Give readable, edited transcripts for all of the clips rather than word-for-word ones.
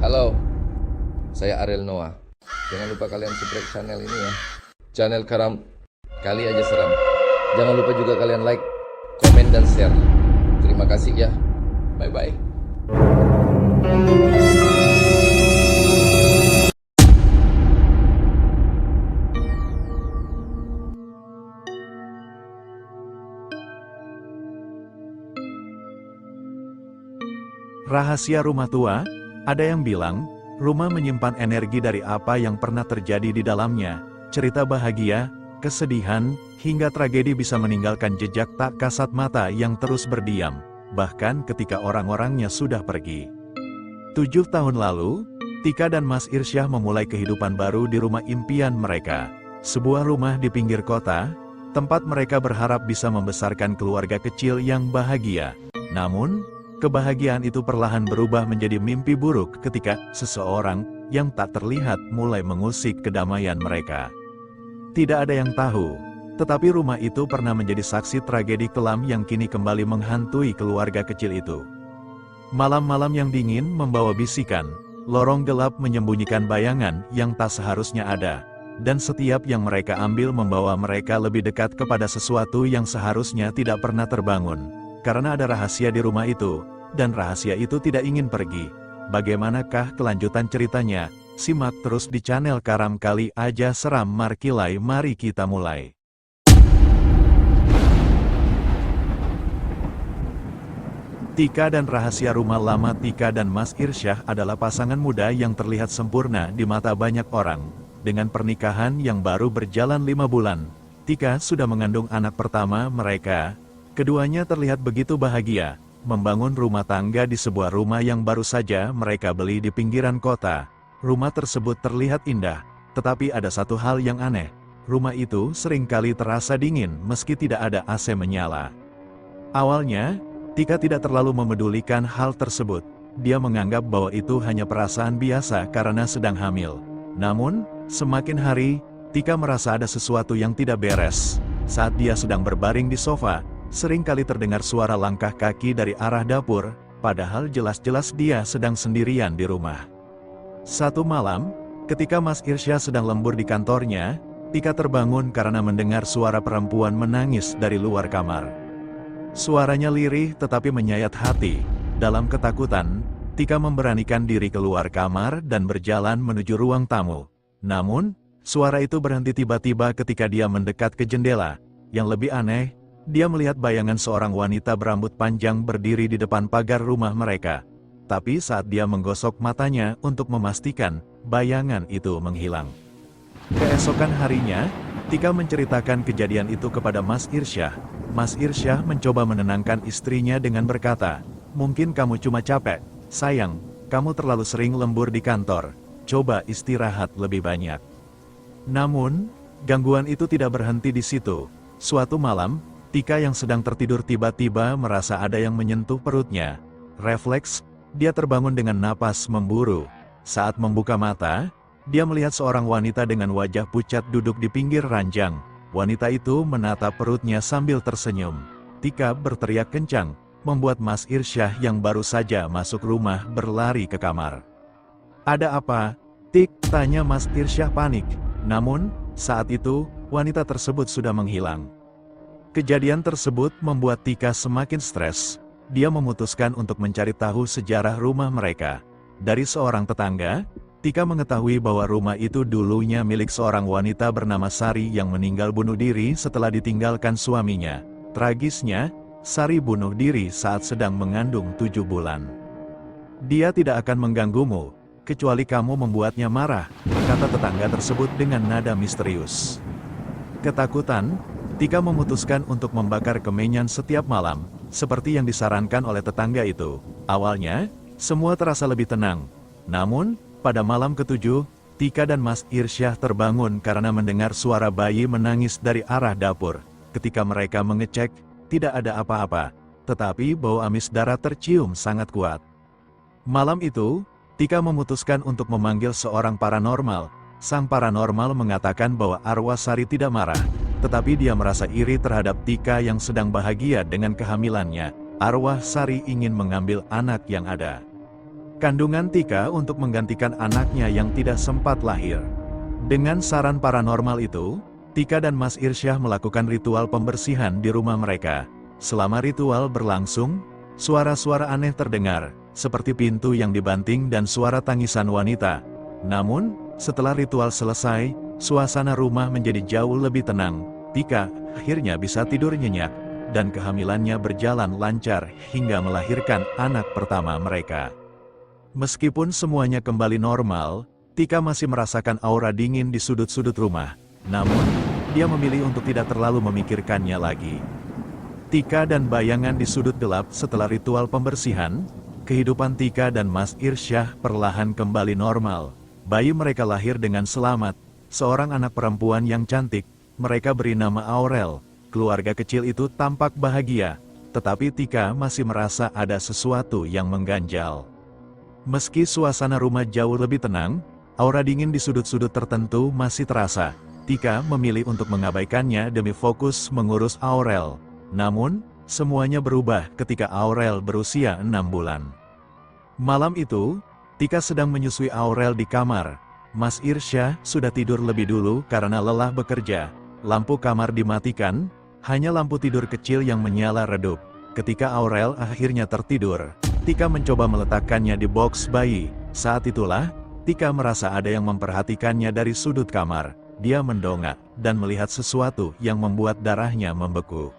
Halo, saya Ariel Noah. Jangan lupa kalian subscribe channel ini ya. Channel Karam Kali Aja Seram. Jangan lupa juga kalian like, komen, dan share. Terima kasih ya. Bye-bye. Rahasia rumah tua, ada yang bilang, rumah menyimpan energi dari apa yang pernah terjadi di dalamnya. Cerita bahagia, kesedihan, hingga tragedi bisa meninggalkan jejak tak kasat mata yang terus berdiam, bahkan ketika orang-orangnya sudah pergi. 7 tahun lalu, Tika dan Mas Irsyah memulai kehidupan baru di rumah impian mereka. Sebuah rumah di pinggir kota, tempat mereka berharap bisa membesarkan keluarga kecil yang bahagia. Namun, kebahagiaan itu perlahan berubah menjadi mimpi buruk ketika seseorang yang tak terlihat mulai mengusik kedamaian mereka. Tidak ada yang tahu, tetapi rumah itu pernah menjadi saksi tragedi kelam yang kini kembali menghantui keluarga kecil itu. Malam-malam yang dingin membawa bisikan, lorong gelap menyembunyikan bayangan yang tak seharusnya ada, dan setiap yang mereka ambil membawa mereka lebih dekat kepada sesuatu yang seharusnya tidak pernah terbangun. Karena ada rahasia di rumah itu, dan rahasia itu tidak ingin pergi. Bagaimanakah kelanjutan ceritanya? Simak terus di channel Karam Kali Aja Seram Markilai. Mari kita mulai. Tika dan rahasia rumah lama. Tika dan Mas Irsyah adalah pasangan muda yang terlihat sempurna di mata banyak orang. Dengan pernikahan yang baru berjalan 5 bulan, Tika sudah mengandung anak pertama mereka. Keduanya terlihat begitu bahagia, membangun rumah tangga di sebuah rumah yang baru saja mereka beli di pinggiran kota. Rumah tersebut terlihat indah, tetapi ada satu hal yang aneh. Rumah itu seringkali terasa dingin meski tidak ada AC menyala. Awalnya, Tika tidak terlalu memedulikan hal tersebut. Dia menganggap bahwa itu hanya perasaan biasa karena sedang hamil. Namun, semakin hari, Tika merasa ada sesuatu yang tidak beres. Saat dia sedang berbaring di sofa, sering kali terdengar suara langkah kaki dari arah dapur, padahal jelas-jelas dia sedang sendirian di rumah. Satu malam, ketika Mas Irsyah sedang lembur di kantornya, Tika terbangun karena mendengar suara perempuan menangis dari luar kamar. Suaranya lirih tetapi menyayat hati. Dalam ketakutan, Tika memberanikan diri keluar kamar dan berjalan menuju ruang tamu. Namun, suara itu berhenti tiba-tiba ketika dia mendekat ke jendela. Yang lebih aneh, dia melihat bayangan seorang wanita berambut panjang berdiri di depan pagar rumah mereka. Tapi saat dia menggosok matanya untuk memastikan, bayangan itu menghilang. Keesokan harinya, Tika menceritakan kejadian itu kepada Mas Irsyah. Mas Irsyah mencoba menenangkan istrinya dengan berkata, "Mungkin kamu cuma capek, sayang, kamu terlalu sering lembur di kantor, coba istirahat lebih banyak." Namun, gangguan itu tidak berhenti di situ. Suatu malam, Tika yang sedang tertidur tiba-tiba merasa ada yang menyentuh perutnya. Refleks, dia terbangun dengan napas memburu. Saat membuka mata, dia melihat seorang wanita dengan wajah pucat duduk di pinggir ranjang. Wanita itu menatap perutnya sambil tersenyum. Tika berteriak kencang, membuat Mas Irsyah yang baru saja masuk rumah berlari ke kamar. "Ada apa, Tik?" tanya Mas Irsyah panik. Namun, saat itu, wanita tersebut sudah menghilang. Kejadian tersebut membuat Tika semakin stres. Dia memutuskan untuk mencari tahu sejarah rumah mereka. Dari seorang tetangga, Tika mengetahui bahwa rumah itu dulunya milik seorang wanita bernama Sari yang meninggal bunuh diri setelah ditinggalkan suaminya. Tragisnya, Sari bunuh diri saat sedang mengandung 7 bulan. "Dia tidak akan mengganggumu, kecuali kamu membuatnya marah," kata tetangga tersebut dengan nada misterius. Ketakutan, Tika memutuskan untuk membakar kemenyan setiap malam, seperti yang disarankan oleh tetangga itu. Awalnya, semua terasa lebih tenang. Namun, pada malam ke-7, Tika dan Mas Irsyah terbangun karena mendengar suara bayi menangis dari arah dapur. Ketika mereka mengecek, tidak ada apa-apa, tetapi bau amis darah tercium sangat kuat. Malam itu, Tika memutuskan untuk memanggil seorang paranormal. Sang paranormal mengatakan bahwa arwah Sari tidak marah, tetapi dia merasa iri terhadap Tika yang sedang bahagia dengan kehamilannya. Arwah Sari ingin mengambil anak yang ada. kandungan Tika untuk menggantikan anaknya yang tidak sempat lahir. Dengan saran paranormal itu, Tika dan Mas Irsyah melakukan ritual pembersihan di rumah mereka. Selama ritual berlangsung, suara-suara aneh terdengar, seperti pintu yang dibanting dan suara tangisan wanita. Namun, setelah ritual selesai, suasana rumah menjadi jauh lebih tenang. Tika akhirnya bisa tidur nyenyak, dan kehamilannya berjalan lancar hingga melahirkan anak pertama mereka. Meskipun semuanya kembali normal, Tika masih merasakan aura dingin di sudut-sudut rumah. Namun, dia memilih untuk tidak terlalu memikirkannya lagi. Tika dan bayangan di sudut gelap. Setelah ritual pembersihan, kehidupan Tika dan Mas Irsyah perlahan kembali normal. Bayi mereka lahir dengan selamat, seorang anak perempuan yang cantik. Mereka beri nama Aurel. Keluarga kecil itu tampak bahagia, tetapi Tika masih merasa ada sesuatu yang mengganjal. Meski suasana rumah jauh lebih tenang, aura dingin di sudut-sudut tertentu masih terasa. Tika memilih untuk mengabaikannya demi fokus mengurus Aurel. Namun, semuanya berubah ketika Aurel berusia 6 bulan. Malam itu, Tika sedang menyusui Aurel di kamar. Mas Irsyah sudah tidur lebih dulu karena lelah bekerja. Lampu kamar dimatikan, hanya lampu tidur kecil yang menyala redup. Ketika Aurel akhirnya tertidur, Tika mencoba meletakkannya di box bayi. Saat itulah, Tika merasa ada yang memperhatikannya dari sudut kamar. Dia mendongak dan melihat sesuatu yang membuat darahnya membeku.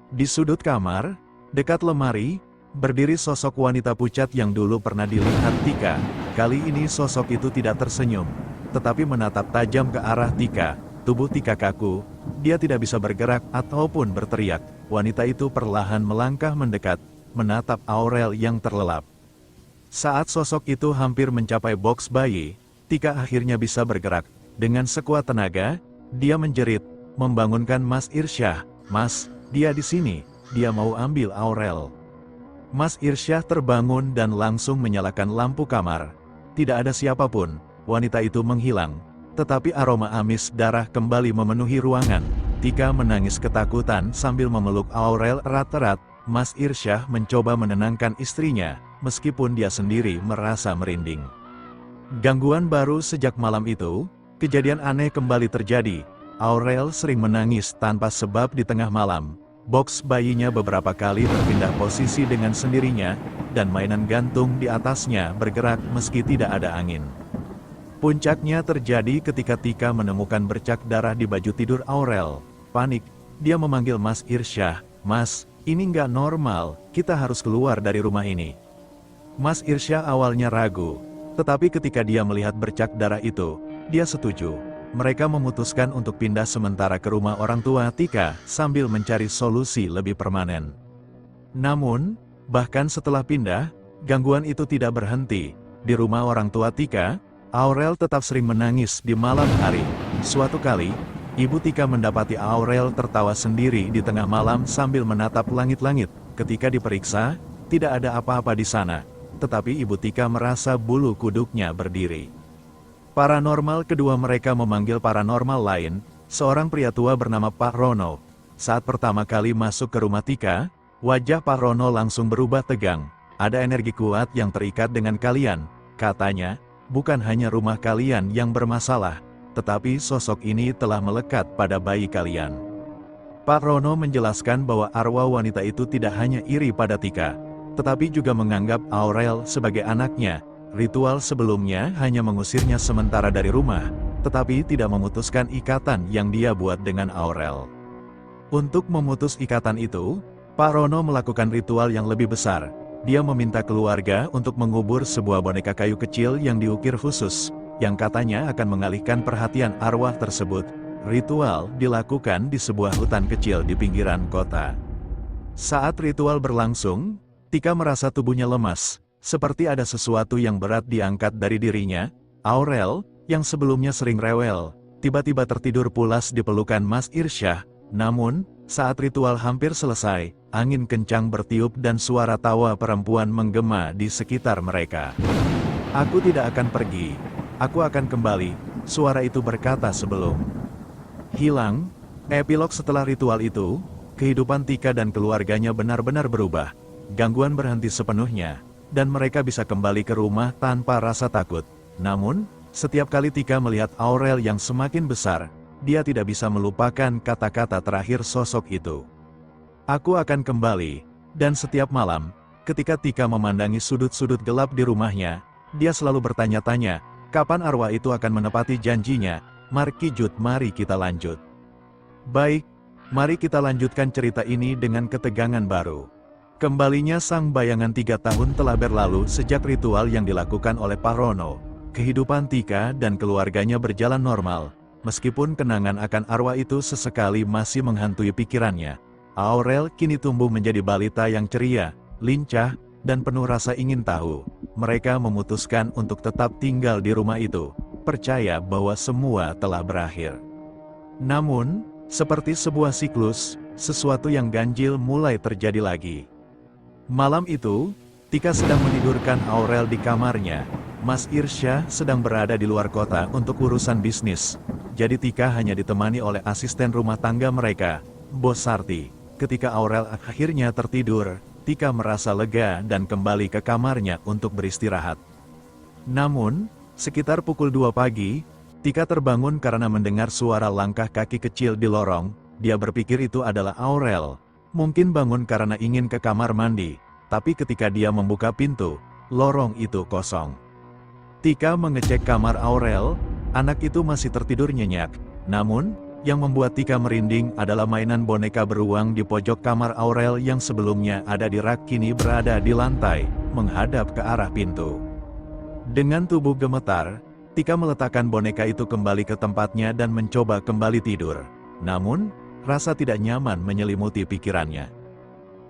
Di sudut kamar, dekat lemari, berdiri sosok wanita pucat yang dulu pernah dilihat Tika. Kali ini sosok itu tidak tersenyum, tetapi menatap tajam ke arah Tika. Tubuh Tika kaku, dia tidak bisa bergerak ataupun berteriak. Wanita itu perlahan melangkah mendekat, menatap Aurel yang terlelap. Saat sosok itu hampir mencapai box bayi, Tika akhirnya bisa bergerak. Dengan sekuat tenaga, dia menjerit, membangunkan Mas Irsyah. "Mas, dia di sini, dia mau ambil Aurel." Mas Irsyah terbangun dan langsung menyalakan lampu kamar. Tidak ada siapapun, wanita itu menghilang. Tetapi aroma amis darah kembali memenuhi ruangan. Tika menangis ketakutan sambil memeluk Aurel erat-erat. Mas Irsyah mencoba menenangkan istrinya, meskipun dia sendiri merasa merinding. Gangguan baru sejak malam itu, kejadian aneh kembali terjadi. Aurel sering menangis tanpa sebab di tengah malam. Box bayinya beberapa kali berpindah posisi dengan sendirinya, dan mainan gantung di atasnya bergerak meski tidak ada angin. Puncaknya terjadi ketika Tika menemukan bercak darah di baju tidur Aurel. Panik, dia memanggil Mas Irsyah. "Mas, ini nggak normal, kita harus keluar dari rumah ini." Mas Irsyah awalnya ragu, tetapi ketika dia melihat bercak darah itu, dia setuju. Mereka memutuskan untuk pindah sementara ke rumah orang tua Tika sambil mencari solusi lebih permanen. Namun, bahkan setelah pindah, gangguan itu tidak berhenti. Di rumah orang tua Tika, Aurel tetap sering menangis di malam hari. Suatu kali, ibu Tika mendapati Aurel tertawa sendiri di tengah malam sambil menatap langit-langit. Ketika diperiksa, tidak ada apa-apa di sana. Tetapi ibu Tika merasa bulu kuduknya berdiri. Paranormal kedua mereka memanggil paranormal lain, seorang pria tua bernama Pak Rono. Saat pertama kali masuk ke rumah Tika, wajah Pak Rono langsung berubah tegang. "Ada energi kuat yang terikat dengan kalian," katanya. "Bukan hanya rumah kalian yang bermasalah, tetapi sosok ini telah melekat pada bayi kalian." Pak Rono menjelaskan bahwa arwah wanita itu tidak hanya iri pada Tika, tetapi juga menganggap Aurel sebagai anaknya. Ritual sebelumnya hanya mengusirnya sementara dari rumah, tetapi tidak memutuskan ikatan yang dia buat dengan Aurel. Untuk memutus ikatan itu, Pak Rono melakukan ritual yang lebih besar. Dia meminta keluarga untuk mengubur sebuah boneka kayu kecil yang diukir khusus, yang katanya akan mengalihkan perhatian arwah tersebut. Ritual dilakukan di sebuah hutan kecil di pinggiran kota. Saat ritual berlangsung, Tika merasa tubuhnya lemas, seperti ada sesuatu yang berat diangkat dari dirinya. Aurel, yang sebelumnya sering rewel, tiba-tiba tertidur pulas di pelukan Mas Irsyah. Namun, saat ritual hampir selesai, angin kencang bertiup dan suara tawa perempuan menggema di sekitar mereka. "Aku tidak akan pergi. Aku akan kembali," suara itu berkata sebelum hilang. Epilog setelah ritual itu, kehidupan Tika dan keluarganya benar-benar berubah. Gangguan berhenti sepenuhnya. dan mereka bisa kembali ke rumah tanpa rasa takut. Namun, setiap kali Tika melihat Aurel yang semakin besar, dia tidak bisa melupakan kata-kata terakhir sosok itu. Aku akan kembali, dan setiap malam, ketika Tika memandangi sudut-sudut gelap di rumahnya, dia selalu bertanya-tanya, kapan arwah itu akan menepati janjinya. Marki Jut, mari kita lanjut. Baik, mari kita lanjutkan cerita ini dengan ketegangan baru. Kembalinya sang bayangan 3 tahun telah berlalu sejak ritual yang dilakukan oleh Pak Rono. Kehidupan Tika dan keluarganya berjalan normal, meskipun kenangan akan arwah itu sesekali masih menghantui pikirannya. Aurel kini tumbuh menjadi balita yang ceria, lincah, dan penuh rasa ingin tahu. Mereka memutuskan untuk tetap tinggal di rumah itu, percaya bahwa semua telah berakhir. Namun, seperti sebuah siklus, sesuatu yang ganjil mulai terjadi lagi. Malam itu, Tika sedang menidurkan Aurel di kamarnya. Mas Irsyah sedang berada di luar kota untuk urusan bisnis. Jadi Tika hanya ditemani oleh asisten rumah tangga mereka, Bos Sarti. Ketika Aurel akhirnya tertidur, Tika merasa lega dan kembali ke kamarnya untuk beristirahat. Namun, sekitar pukul 2 pagi, Tika terbangun karena mendengar suara langkah kaki kecil di lorong. Dia berpikir itu adalah Aurel. Mungkin bangun karena ingin ke kamar mandi, tapi ketika dia membuka pintu, lorong itu kosong. Tika mengecek kamar Aurel, anak itu masih tertidur nyenyak. Namun, yang membuat Tika merinding adalah mainan boneka beruang di pojok kamar Aurel yang sebelumnya ada di rak kini berada di lantai, menghadap ke arah pintu. Dengan tubuh gemetar, Tika meletakkan boneka itu kembali ke tempatnya dan mencoba kembali tidur. Namun, rasa tidak nyaman menyelimuti pikirannya.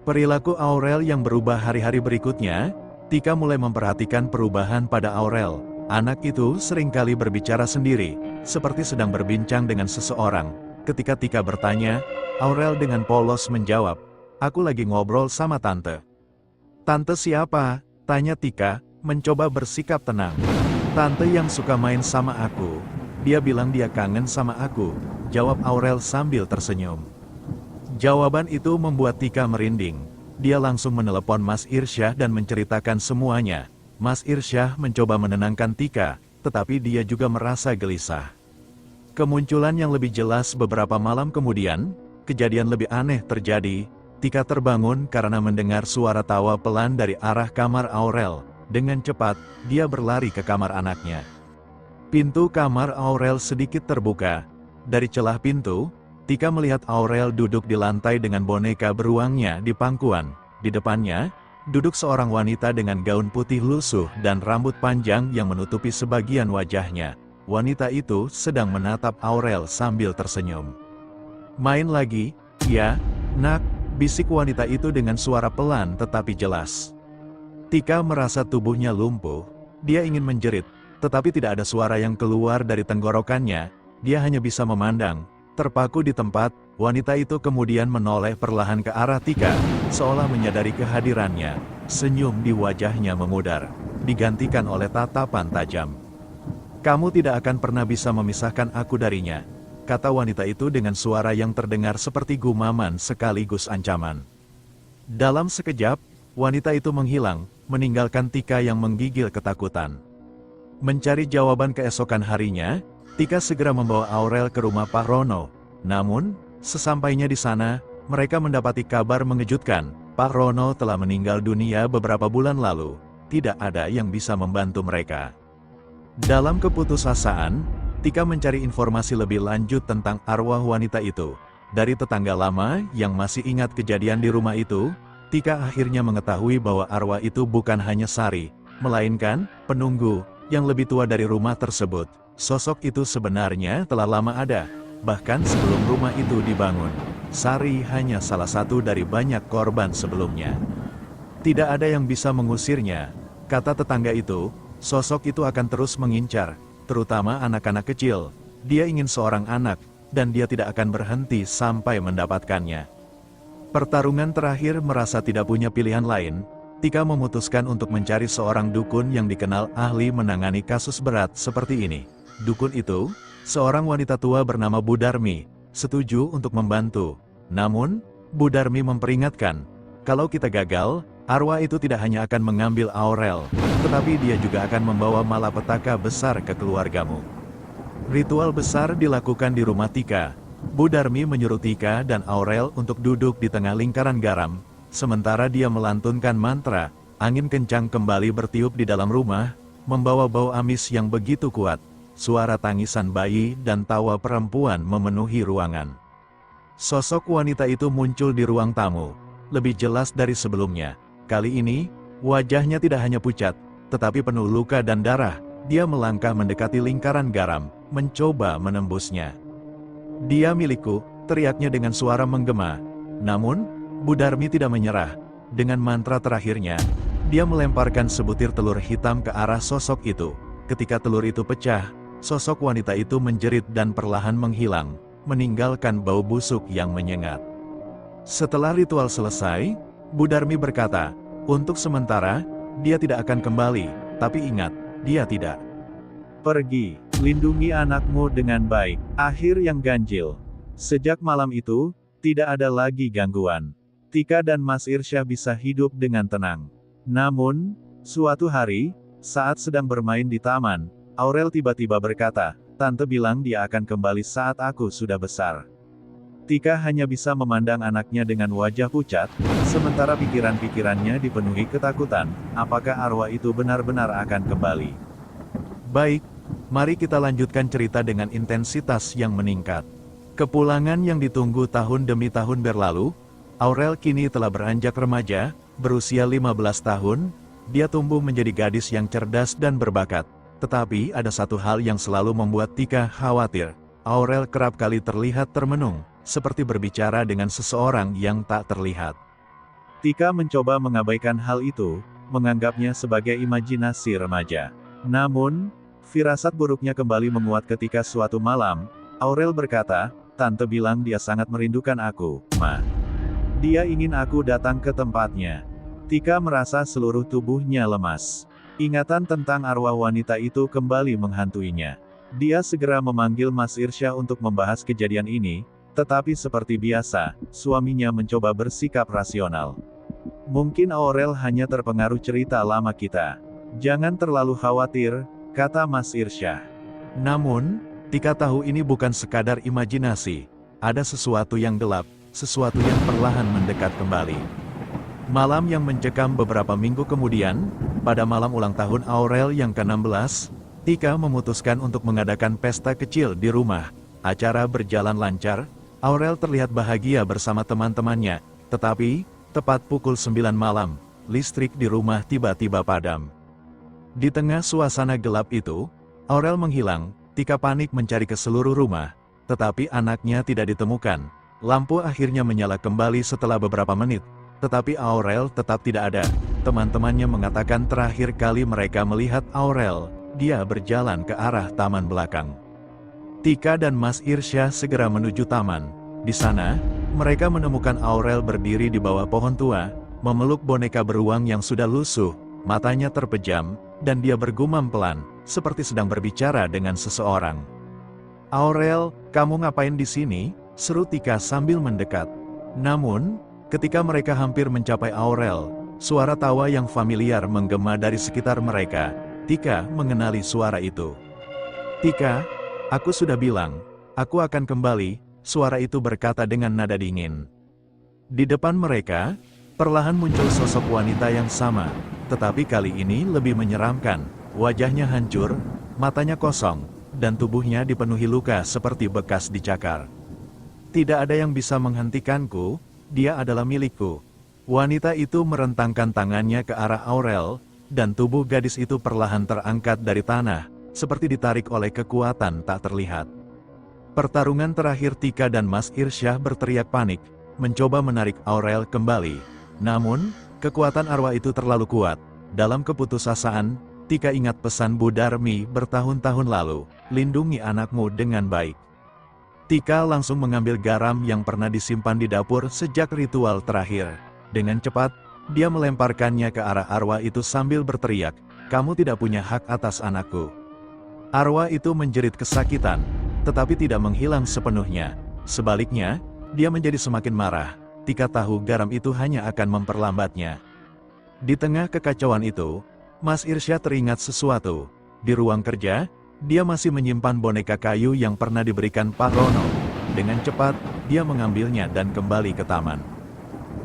Perilaku Aurel yang berubah hari-hari berikutnya, Tika mulai memperhatikan perubahan pada Aurel. Anak itu seringkali berbicara sendiri, seperti sedang berbincang dengan seseorang. Ketika Tika bertanya, Aurel dengan polos menjawab, "Aku lagi ngobrol sama tante." "Tante siapa?" tanya Tika, mencoba bersikap tenang. "Tante yang suka main sama aku. Dia bilang dia kangen sama aku," jawab Aurel sambil tersenyum. Jawaban itu membuat Tika merinding. Dia langsung menelepon Mas Irsyah dan menceritakan semuanya. Mas Irsyah mencoba menenangkan Tika, tetapi dia juga merasa gelisah. Kemunculan yang lebih jelas beberapa malam kemudian, kejadian lebih aneh terjadi. Tika terbangun karena mendengar suara tawa pelan dari arah kamar Aurel. Dengan cepat, dia berlari ke kamar anaknya. Pintu kamar Aurel sedikit terbuka. Dari celah pintu, Tika melihat Aurel duduk di lantai dengan boneka beruangnya di pangkuan. Di depannya, duduk seorang wanita dengan gaun putih lusuh dan rambut panjang yang menutupi sebagian wajahnya. Wanita itu sedang menatap Aurel sambil tersenyum. "Main lagi, ya, nak?" bisik wanita itu dengan suara pelan tetapi jelas. Tika merasa tubuhnya lumpuh. Dia ingin menjerit, tetapi tidak ada suara yang keluar dari tenggorokannya. Dia hanya bisa memandang. Terpaku di tempat, wanita itu kemudian menoleh perlahan ke arah Tika, seolah menyadari kehadirannya. Senyum di wajahnya memudar, digantikan oleh tatapan tajam. "Kamu tidak akan pernah bisa memisahkan aku darinya," kata wanita itu dengan suara yang terdengar seperti gumaman sekaligus ancaman. Dalam sekejap, wanita itu menghilang, meninggalkan Tika yang menggigil ketakutan. Mencari jawaban keesokan harinya, Tika segera membawa Aurel ke rumah Pak Rono. Namun, sesampainya di sana, mereka mendapati kabar mengejutkan. Pak Rono telah meninggal dunia beberapa bulan lalu. Tidak ada yang bisa membantu mereka. Dalam keputusasaan, Tika mencari informasi lebih lanjut tentang arwah wanita itu. Dari tetangga lama yang masih ingat kejadian di rumah itu, Tika akhirnya mengetahui bahwa arwah itu bukan hanya Sari, melainkan penunggu yang lebih tua dari rumah tersebut. Sosok itu sebenarnya telah lama ada, bahkan sebelum rumah itu dibangun. Sari hanya salah satu dari banyak korban sebelumnya. Tidak ada yang bisa mengusirnya, kata tetangga itu. Sosok itu akan terus mengincar, terutama anak-anak kecil. Dia ingin seorang anak, dan dia tidak akan berhenti sampai mendapatkannya. Pertarungan terakhir merasa tidak punya pilihan lain. Tika memutuskan untuk mencari seorang dukun yang dikenal ahli menangani kasus berat seperti ini. Dukun itu, seorang wanita tua bernama Bu Darmi, setuju untuk membantu. Namun, Bu Darmi memperingatkan, kalau kita gagal, Arwah itu tidak hanya akan mengambil Aurel, tetapi dia juga akan membawa malapetaka besar ke keluargamu. Ritual besar dilakukan di rumah Tika. Bu Darmi menyuruh Tika dan Aurel untuk duduk di tengah lingkaran garam, sementara dia melantunkan mantra. Angin kencang kembali bertiup di dalam rumah, membawa bau amis yang begitu kuat. Suara tangisan bayi dan tawa perempuan memenuhi ruangan. Sosok wanita itu muncul di ruang tamu, lebih jelas dari sebelumnya. Kali ini, wajahnya tidak hanya pucat, tetapi penuh luka dan darah. Dia melangkah mendekati lingkaran garam, mencoba menembusnya. "Dia milikku," teriaknya dengan suara menggema. Namun, Bu Darmi tidak menyerah. Dengan mantra terakhirnya, dia melemparkan sebutir telur hitam ke arah sosok itu. Ketika telur itu pecah, sosok wanita itu menjerit dan perlahan menghilang, meninggalkan bau busuk yang menyengat. Setelah ritual selesai, Bu Darmi berkata, "Untuk sementara, dia tidak akan kembali, tapi ingat, dia tidak pergi. Lindungi anakmu dengan baik." Akhir yang ganjil. Sejak malam itu, tidak ada lagi gangguan. Tika dan Mas Irsyah bisa hidup dengan tenang. Namun, suatu hari, saat sedang bermain di taman, Aurel tiba-tiba berkata, "Tante bilang dia akan kembali saat aku sudah besar." Tika hanya bisa memandang anaknya dengan wajah pucat, sementara pikiran-pikirannya dipenuhi ketakutan. Apakah arwah itu benar-benar akan kembali? Baik, mari kita lanjutkan cerita dengan intensitas yang meningkat. Kepulangan yang ditunggu tahun demi tahun berlalu, Aurel kini telah beranjak remaja, berusia 15 tahun, dia tumbuh menjadi gadis yang cerdas dan berbakat. Tetapi ada satu hal yang selalu membuat Tika khawatir. Aurel kerap kali terlihat termenung, seperti berbicara dengan seseorang yang tak terlihat. Tika mencoba mengabaikan hal itu, menganggapnya sebagai imajinasi remaja. Namun, firasat buruknya kembali menguat ketika suatu malam, Aurel berkata, "Tante bilang dia sangat merindukan aku, Ma. Dia ingin aku datang ke tempatnya." Tika merasa seluruh tubuhnya lemas. Ingatan tentang arwah wanita itu kembali menghantuinya. Dia segera memanggil Mas Irsyah untuk membahas kejadian ini, tetapi seperti biasa, suaminya mencoba bersikap rasional. "Mungkin Aurel hanya terpengaruh cerita lama kita. Jangan terlalu khawatir," kata Mas Irsyah. Namun, Tika tahu ini bukan sekadar imajinasi. Ada sesuatu yang gelap, sesuatu yang perlahan mendekat kembali. Malam yang mencekam beberapa minggu kemudian, pada malam ulang tahun Aurel yang ke-16, Tika memutuskan untuk mengadakan pesta kecil di rumah. Acara berjalan lancar, Aurel terlihat bahagia bersama teman-temannya, tetapi, tepat pukul 9 malam, listrik di rumah tiba-tiba padam. Di tengah suasana gelap itu, Aurel menghilang. Tika panik mencari ke seluruh rumah, tetapi anaknya tidak ditemukan. Lampu akhirnya menyala kembali setelah beberapa menit, tetapi Aurel tetap tidak ada. Teman-temannya mengatakan terakhir kali mereka melihat Aurel, dia berjalan ke arah taman belakang. Tika dan Mas Irsyah segera menuju taman. Di sana, mereka menemukan Aurel berdiri di bawah pohon tua, memeluk boneka beruang yang sudah lusuh, matanya terpejam, dan dia bergumam pelan, seperti sedang berbicara dengan seseorang. "Aurel, kamu ngapain di sini?" seru Tika sambil mendekat. Namun, ketika mereka hampir mencapai Aurel, suara tawa yang familiar menggema dari sekitar mereka. Tika mengenali suara itu. "Tika, aku sudah bilang, aku akan kembali," suara itu berkata dengan nada dingin. Di depan mereka, perlahan muncul sosok wanita yang sama, tetapi kali ini lebih menyeramkan. Wajahnya hancur, matanya kosong, dan tubuhnya dipenuhi luka seperti bekas dicakar. "Tidak ada yang bisa menghentikanku, dia adalah milikku." Wanita itu merentangkan tangannya ke arah Aurel, dan tubuh gadis itu perlahan terangkat dari tanah, seperti ditarik oleh kekuatan tak terlihat. Pertarungan terakhir Tika dan Mas Irsyah berteriak panik, mencoba menarik Aurel kembali. Namun, kekuatan arwah itu terlalu kuat. Dalam keputusasaan, Tika ingat pesan Bu Darmi bertahun-tahun lalu, "Lindungi anakmu dengan baik." Tika langsung mengambil garam yang pernah disimpan di dapur sejak ritual terakhir. Dengan cepat, dia melemparkannya ke arah arwah itu sambil berteriak, "Kamu tidak punya hak atas anakku." Arwah itu menjerit kesakitan, tetapi tidak menghilang sepenuhnya. Sebaliknya, dia menjadi semakin marah. Tika tahu garam itu hanya akan memperlambatnya. Di tengah kekacauan itu, Mas Irsyah teringat sesuatu. Di ruang kerja, dia masih menyimpan boneka kayu yang pernah diberikan Pak Rono. Dengan cepat, dia mengambilnya dan kembali ke taman.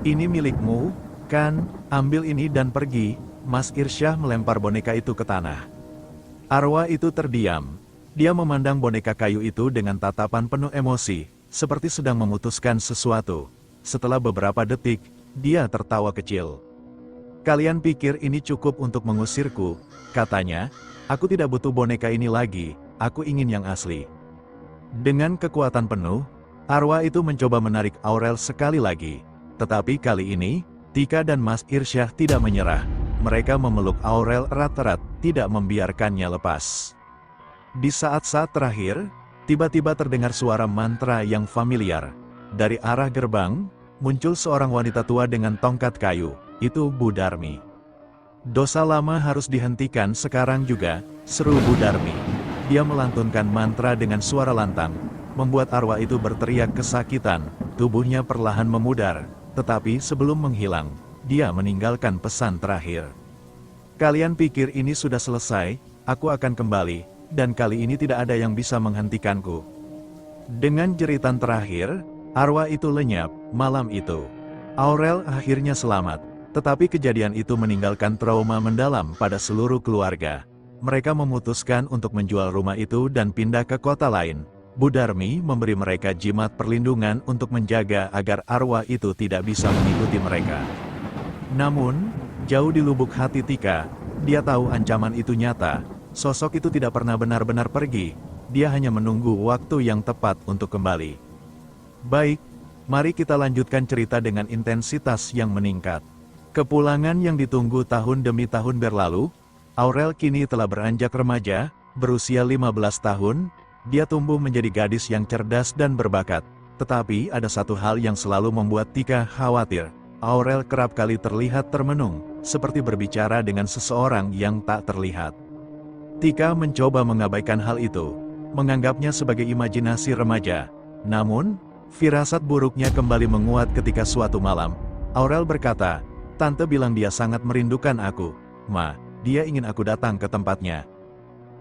"Ini milikmu, kan? Ambil ini dan pergi." Mas Irsyah melempar boneka itu ke tanah. Arwah itu terdiam. Dia memandang boneka kayu itu dengan tatapan penuh emosi, seperti sedang memutuskan sesuatu. Setelah beberapa detik, dia tertawa kecil. "Kalian pikir ini cukup untuk mengusirku?" katanya. "Aku tidak butuh boneka ini lagi, aku ingin yang asli." Dengan kekuatan penuh, arwah itu mencoba menarik Aurel sekali lagi. Tetapi kali ini, Tika dan Mas Irsyah tidak menyerah. Mereka memeluk Aurel erat-erat, tidak membiarkannya lepas. Di saat-saat terakhir, tiba-tiba terdengar suara mantra yang familiar. Dari arah gerbang, muncul seorang wanita tua dengan tongkat kayu. Itu Bu Darmi. "Dosa lama harus dihentikan sekarang juga," seru Bu Darmi. Dia melantunkan mantra dengan suara lantang, membuat arwah itu berteriak kesakitan. Tubuhnya perlahan memudar, tetapi sebelum menghilang, dia meninggalkan pesan terakhir. "Kalian pikir ini sudah selesai? Aku akan kembali, dan kali ini tidak ada yang bisa menghentikanku." Dengan jeritan terakhir, arwah itu lenyap. Malam itu, Aurel akhirnya selamat, tetapi kejadian itu meninggalkan trauma mendalam pada seluruh keluarga. Mereka memutuskan untuk menjual rumah itu dan pindah ke kota lain. Bu Darmi memberi mereka jimat perlindungan untuk menjaga agar arwah itu tidak bisa mengikuti mereka. Namun, jauh di lubuk hati Tika, dia tahu ancaman itu nyata. Sosok itu tidak pernah benar-benar pergi, dia hanya menunggu waktu yang tepat untuk kembali. Baik, mari kita lanjutkan cerita dengan intensitas yang meningkat. Kepulangan yang ditunggu tahun demi tahun berlalu, Aurel kini telah beranjak remaja, berusia 15 tahun, dia tumbuh menjadi gadis yang cerdas dan berbakat. Tetapi ada satu hal yang selalu membuat Tika khawatir. Aurel kerap kali terlihat termenung, seperti berbicara dengan seseorang yang tak terlihat. Tika mencoba mengabaikan hal itu, menganggapnya sebagai imajinasi remaja. Namun, firasat buruknya kembali menguat ketika suatu malam, Aurel berkata, "Tante bilang dia sangat merindukan aku. Ma, dia ingin aku datang ke tempatnya."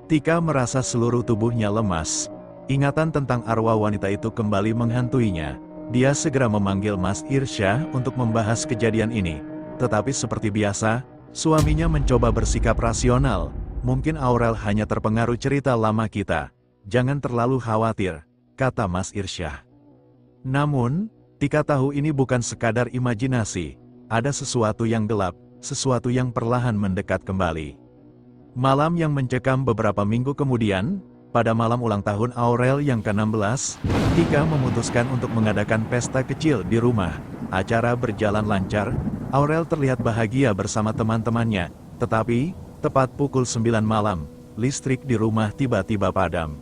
Tika merasa seluruh tubuhnya lemas. Ingatan tentang arwah wanita itu kembali menghantuinya. Dia segera memanggil Mas Irsyah untuk membahas kejadian ini. Tetapi seperti biasa, suaminya mencoba bersikap rasional. "Mungkin Aurel hanya terpengaruh cerita lama kita. Jangan terlalu khawatir," kata Mas Irsyah. Namun, Tika tahu ini bukan sekadar imajinasi. Ada sesuatu yang gelap, sesuatu yang perlahan mendekat kembali. Malam yang mencekam beberapa minggu kemudian, pada malam ulang tahun Aurel yang ke-16, Tika memutuskan untuk mengadakan pesta kecil di rumah. Acara berjalan lancar, Aurel terlihat bahagia bersama teman-temannya, tetapi, tepat pukul 9 malam, listrik di rumah tiba-tiba padam.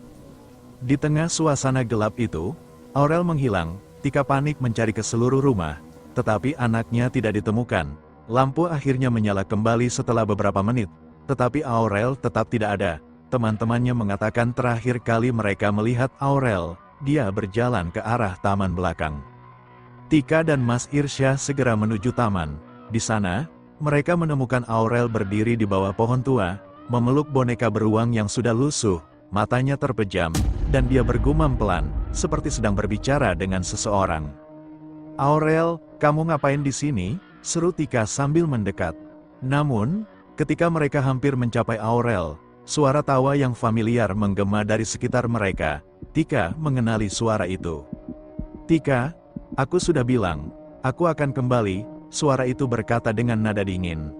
Di tengah suasana gelap itu, Aurel menghilang. Tika panik mencari ke seluruh rumah, tetapi anaknya tidak ditemukan. Lampu akhirnya menyala kembali setelah beberapa menit, tetapi Aurel tetap tidak ada. Teman-temannya mengatakan terakhir kali mereka melihat Aurel, dia berjalan ke arah taman belakang. Tika dan Mas Irsyah segera menuju taman. Di sana, mereka menemukan Aurel berdiri di bawah pohon tua, memeluk boneka beruang yang sudah lusuh, matanya terpejam, dan dia bergumam pelan, seperti sedang berbicara dengan seseorang. "Aurel, kamu ngapain di sini?" seru Tika sambil mendekat. Namun, ketika mereka hampir mencapai Aurel, suara tawa yang familiar menggema dari sekitar mereka. Tika mengenali suara itu. "Tika, aku sudah bilang, aku akan kembali," suara itu berkata dengan nada dingin.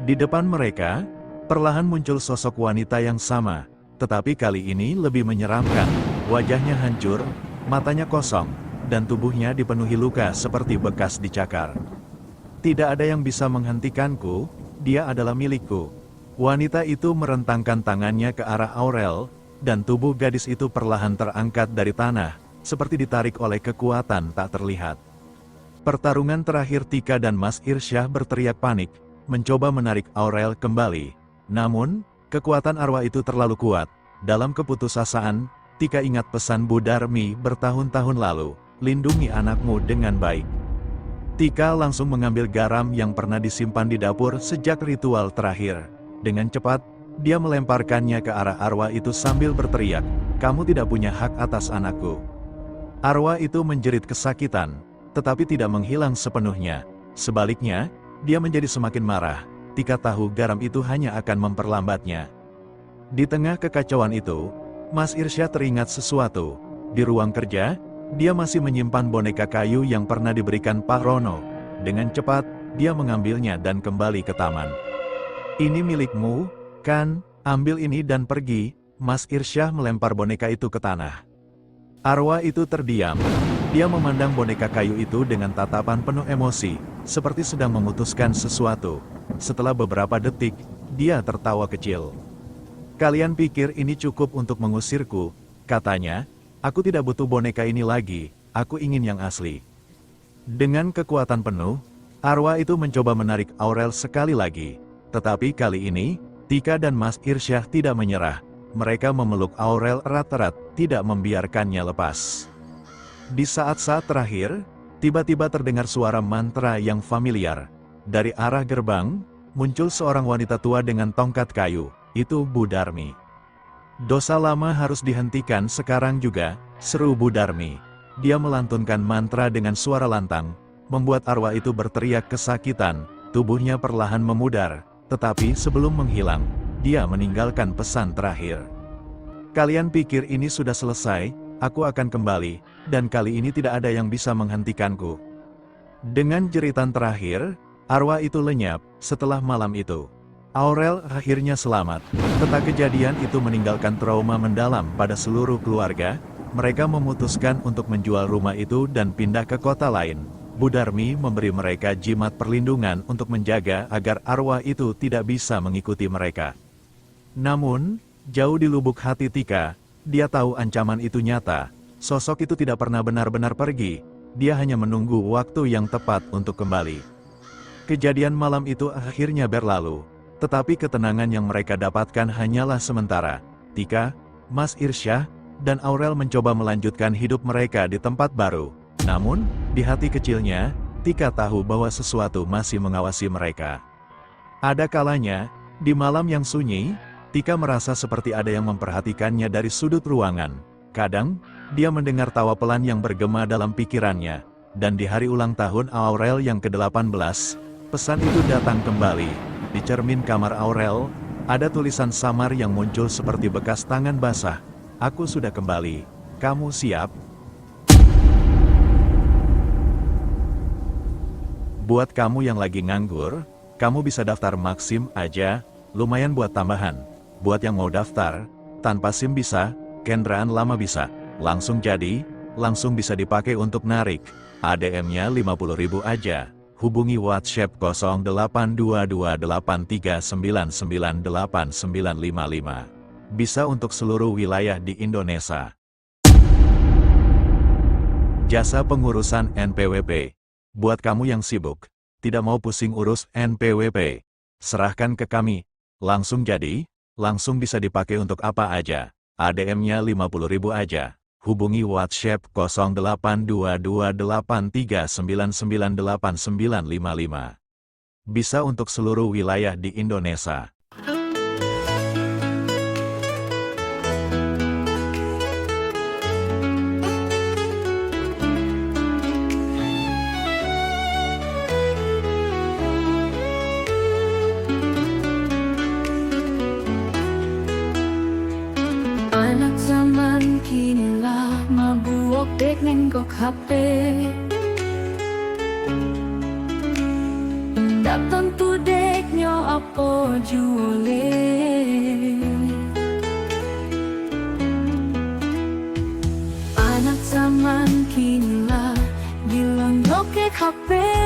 Di depan mereka, perlahan muncul sosok wanita yang sama, tetapi kali ini lebih menyeramkan. Wajahnya hancur, matanya kosong, dan tubuhnya dipenuhi luka seperti bekas dicakar. "Tidak ada yang bisa menghentikanku, dia adalah milikku." Wanita itu merentangkan tangannya ke arah Aurel, dan tubuh gadis itu perlahan terangkat dari tanah, seperti ditarik oleh kekuatan tak terlihat. Pertarungan terakhir Tika dan Mas Irsyah berteriak panik, mencoba menarik Aurel kembali. Namun, kekuatan arwah itu terlalu kuat. Dalam keputusasaan, Tika ingat pesan Bu Darmi bertahun-tahun lalu, "Lindungi anakmu dengan baik." Tika langsung mengambil garam yang pernah disimpan di dapur sejak ritual terakhir. Dengan cepat, dia melemparkannya ke arah arwah itu sambil berteriak, "Kamu tidak punya hak atas anakku." Arwah itu menjerit kesakitan, tetapi tidak menghilang sepenuhnya. Sebaliknya, dia menjadi semakin marah. Tika tahu garam itu hanya akan memperlambatnya. Di tengah kekacauan itu, Mas Irsyah teringat sesuatu. Di ruang kerja, dia masih menyimpan boneka kayu yang pernah diberikan Pak Rono. Dengan cepat, dia mengambilnya dan kembali ke taman. "Ini milikmu, kan? Ambil ini dan pergi." Mas Irsyah melempar boneka itu ke tanah. Arwah itu terdiam. Dia memandang boneka kayu itu dengan tatapan penuh emosi, seperti sedang memutuskan sesuatu. Setelah beberapa detik, dia tertawa kecil. "Kalian pikir ini cukup untuk mengusirku?" katanya. "Aku tidak butuh boneka ini lagi, aku ingin yang asli." Dengan kekuatan penuh, arwah itu mencoba menarik Aurel sekali lagi. Tetapi kali ini, Tika dan Mas Irsyah tidak menyerah. Mereka memeluk Aurel erat-erat, tidak membiarkannya lepas. Di saat-saat terakhir, tiba-tiba terdengar suara mantra yang familiar. Dari arah gerbang, muncul seorang wanita tua dengan tongkat kayu. Itu Bu Darmi. "Dosa lama harus dihentikan sekarang juga," seru Bu Darmi. Dia melantunkan mantra dengan suara lantang, membuat arwah itu berteriak kesakitan. Tubuhnya perlahan memudar, tetapi sebelum menghilang, dia meninggalkan pesan terakhir. "Kalian pikir ini sudah selesai? Aku akan kembali, dan kali ini tidak ada yang bisa menghentikanku." Dengan jeritan terakhir, arwah itu lenyap. Setelah malam itu, Aurel akhirnya selamat. Tetapi kejadian itu meninggalkan trauma mendalam pada seluruh keluarga. Mereka memutuskan untuk menjual rumah itu dan pindah ke kota lain. Bu Darmi memberi mereka jimat perlindungan untuk menjaga agar arwah itu tidak bisa mengikuti mereka. Namun, jauh di lubuk hati Tika, dia tahu ancaman itu nyata. Sosok itu tidak pernah benar-benar pergi. Dia hanya menunggu waktu yang tepat untuk kembali. Kejadian malam itu akhirnya berlalu. Tetapi ketenangan yang mereka dapatkan hanyalah sementara. Tika, Mas Irsyah, dan Aurel mencoba melanjutkan hidup mereka di tempat baru. Namun, di hati kecilnya, Tika tahu bahwa sesuatu masih mengawasi mereka. Ada kalanya, di malam yang sunyi, Tika merasa seperti ada yang memperhatikannya dari sudut ruangan. Kadang, dia mendengar tawa pelan yang bergema dalam pikirannya. Dan di hari ulang tahun Aurel yang ke-18, pesan itu datang kembali. Di cermin kamar Aurel, ada tulisan samar yang muncul seperti bekas tangan basah. "Aku sudah kembali. Kamu siap?" Buat kamu yang lagi nganggur, kamu bisa daftar Maxim aja, lumayan buat tambahan. Buat yang mau daftar, tanpa SIM bisa, kendaraan lama bisa. Langsung jadi, langsung bisa dipakai untuk narik. ADM-nya 50.000 aja. Hubungi WhatsApp 082283999895. Bisa untuk seluruh wilayah di Indonesia. Jasa pengurusan NPWP. Buat kamu yang sibuk, tidak mau pusing urus NPWP, serahkan ke kami. Langsung jadi, langsung bisa dipakai untuk apa aja. ADM-nya 50.000 aja. Hubungi WhatsApp 082283999895. Bisa untuk seluruh wilayah di Indonesia. Anak zaman kini lah mabuok dek nenggok HP. Ndak tentu dek nyo apa juole. Anak zaman kini lah dilonggok dek HP.